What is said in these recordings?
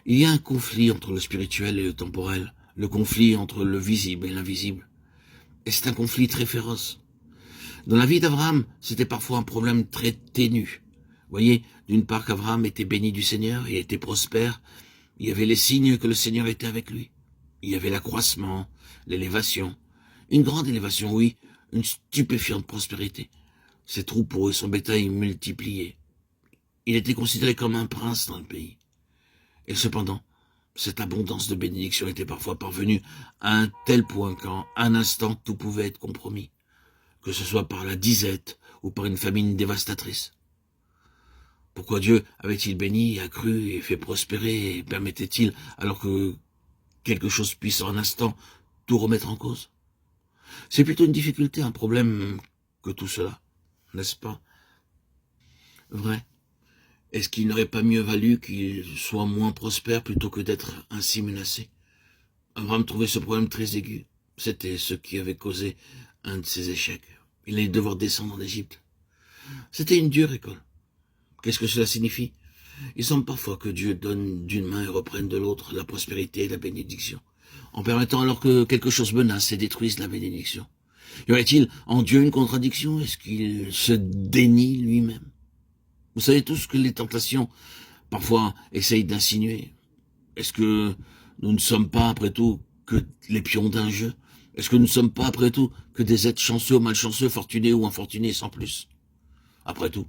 Il y a un conflit entre le spirituel et le temporel, le conflit entre le visible et l'invisible. Et c'est un conflit très féroce. Dans la vie d'Abraham, c'était parfois un problème très ténu. Vous voyez, d'une part qu'Abraham était béni du Seigneur et était prospère, il y avait les signes que le Seigneur était avec lui. Il y avait l'accroissement, l'élévation, une grande élévation, oui, une stupéfiante prospérité. Ses troupeaux et son bétail multipliés. Il était considéré comme un prince dans le pays. Et cependant, cette abondance de bénédictions était parfois parvenue à un tel point qu'en un instant tout pouvait être compromis, que ce soit par la disette ou par une famine dévastatrice. Pourquoi Dieu avait-il béni, accru et fait prospérer et permettait-il, alors que quelque chose puisse en un instant tout remettre en cause? C'est plutôt une difficulté, un problème que tout cela, n'est-ce pas vrai? Est-ce qu'il n'aurait pas mieux valu qu'il soit moins prospère plutôt que d'être ainsi menacé? Abraham trouvait ce problème très aigu. C'était ce qui avait causé un de ses échecs. Il allait devoir descendre en Égypte. C'était une dure école. Qu'est-ce que cela signifie? Il semble parfois que Dieu donne d'une main et reprenne de l'autre la prospérité et la bénédiction, en permettant alors que quelque chose menace et détruise la bénédiction. Y aurait-il en Dieu une contradiction? Est-ce qu'il se dénie lui-même? Vous savez tous que les tentations, parfois, essayent d'insinuer. Est-ce que nous ne sommes pas, après tout, que les pions d'un jeu? Est-ce que nous ne sommes pas, après tout, que des êtres chanceux ou malchanceux, fortunés ou infortunés, sans plus? Après tout,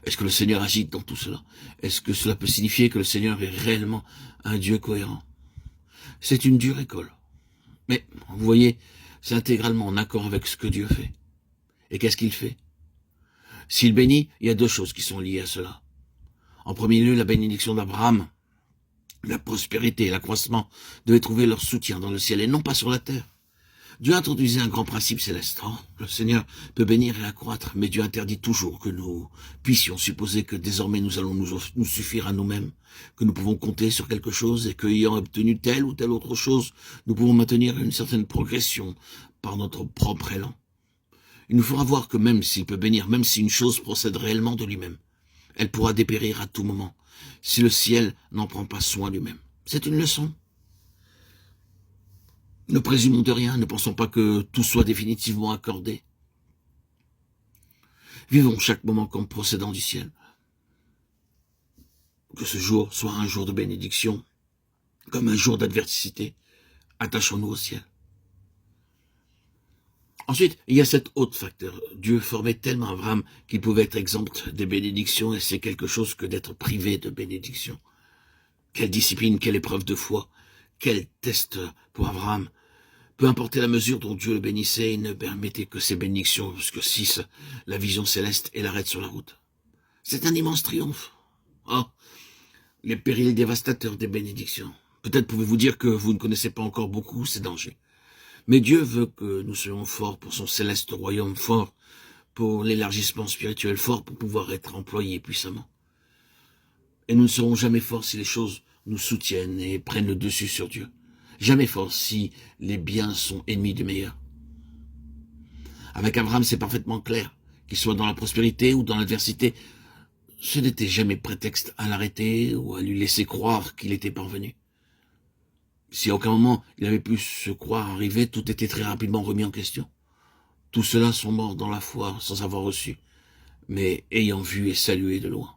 est-ce que le Seigneur agit dans tout cela? Est-ce que cela peut signifier que le Seigneur est réellement un Dieu cohérent? C'est une dure école. Mais, vous voyez, c'est intégralement en accord avec ce que Dieu fait. Et qu'est-ce qu'il fait? S'il bénit, il y a deux choses qui sont liées à cela. En premier lieu, la bénédiction d'Abraham, la prospérité et l'accroissement devaient trouver leur soutien dans le ciel et non pas sur la terre. Dieu introduisait un grand principe céleste. Le Seigneur peut bénir et accroître, mais Dieu interdit toujours que nous puissions supposer que désormais nous allons nous suffire à nous-mêmes, que nous pouvons compter sur quelque chose et qu'ayant obtenu telle ou telle autre chose, nous pouvons maintenir une certaine progression par notre propre élan. Il nous fera voir que même s'il peut bénir, même si une chose procède réellement de lui-même, elle pourra dépérir à tout moment, si le ciel n'en prend pas soin lui-même. C'est une leçon. Ne présumons de rien, ne pensons pas que tout soit définitivement accordé. Vivons chaque moment comme procédant du ciel. Que ce jour soit un jour de bénédiction, comme un jour d'adversité. Attachons-nous au ciel. Ensuite, il y a cet autre facteur. Dieu formait tellement Abraham qu'il pouvait être exempt des bénédictions et c'est quelque chose que d'être privé de bénédictions. Quelle discipline, quelle épreuve de foi, quel test pour Abraham. Peu importe la mesure dont Dieu le bénissait, il ne permettait que ses bénédictions jusque 6, la vision céleste et l'arrêt sur la route. C'est un immense triomphe. Oh, les périls dévastateurs des bénédictions. Peut-être pouvez-vous dire que vous ne connaissez pas encore beaucoup ces dangers. Mais Dieu veut que nous soyons forts pour son céleste royaume, forts pour l'élargissement spirituel, forts pour pouvoir être employés puissamment. Et nous ne serons jamais forts si les choses nous soutiennent et prennent le dessus sur Dieu. Jamais forts si les biens sont ennemis du meilleur. Avec Abraham, c'est parfaitement clair. Qu'il soit dans la prospérité ou dans l'adversité, ce n'était jamais prétexte à l'arrêter ou à lui laisser croire qu'il était parvenu. Si à aucun moment il avait pu se croire arrivé, tout était très rapidement remis en question. Tous ceux-là sont morts dans la foi sans avoir reçu, mais ayant vu et salué de loin.